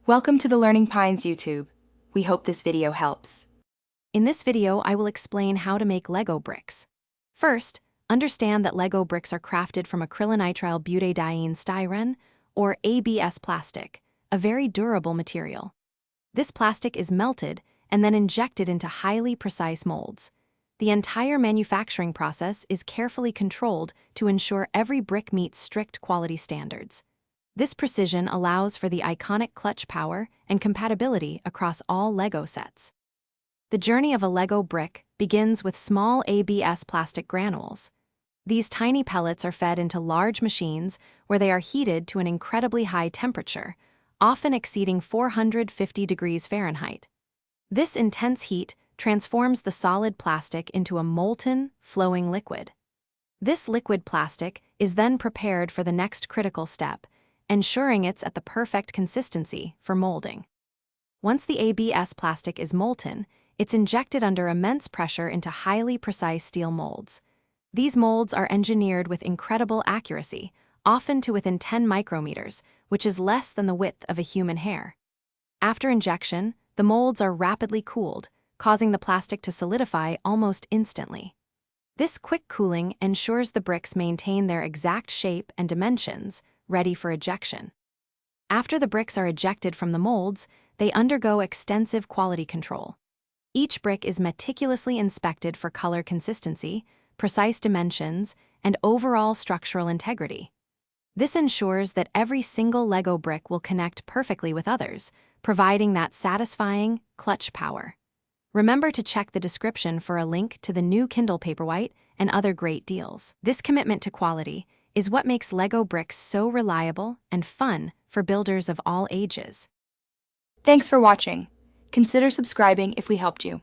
Welcome to the Learning Pines YouTube. We hope this video helps. In this video, I will explain how to make Lego bricks. First, understand that Lego bricks are crafted from acrylonitrile butadiene styrene, or ABS plastic, a very durable material. This plastic is melted and then injected into highly precise molds. The entire manufacturing process is carefully controlled to ensure every brick meets strict quality standards. This precision allows for the iconic clutch power and compatibility across all Lego sets. The journey of a Lego brick begins with small ABS plastic granules. These tiny pellets are fed into large machines where they are heated to an incredibly high temperature, often exceeding 450 degrees Fahrenheit. This intense heat transforms the solid plastic into a molten, flowing liquid. This liquid plastic is then prepared for the next critical step, ensuring it's at the perfect consistency for molding. Once the ABS plastic is molten, it's injected under immense pressure into highly precise steel molds. These molds are engineered with incredible accuracy, often to within 10 micrometers, which is less than the width of a human hair. After injection, the molds are rapidly cooled, causing the plastic to solidify almost instantly. This quick cooling ensures the bricks maintain their exact shape and dimensions, ready for ejection. After the bricks are ejected from the molds, they undergo extensive quality control. Each brick is meticulously inspected for color consistency, precise dimensions, and overall structural integrity. This ensures that every single Lego brick will connect perfectly with others, providing that satisfying clutch power. Remember to check the description for a link to the new Kindle Paperwhite and other great deals. This commitment to quality is what makes Lego bricks so reliable and fun for builders of all ages. Thanks for watching. Consider subscribing if we helped you.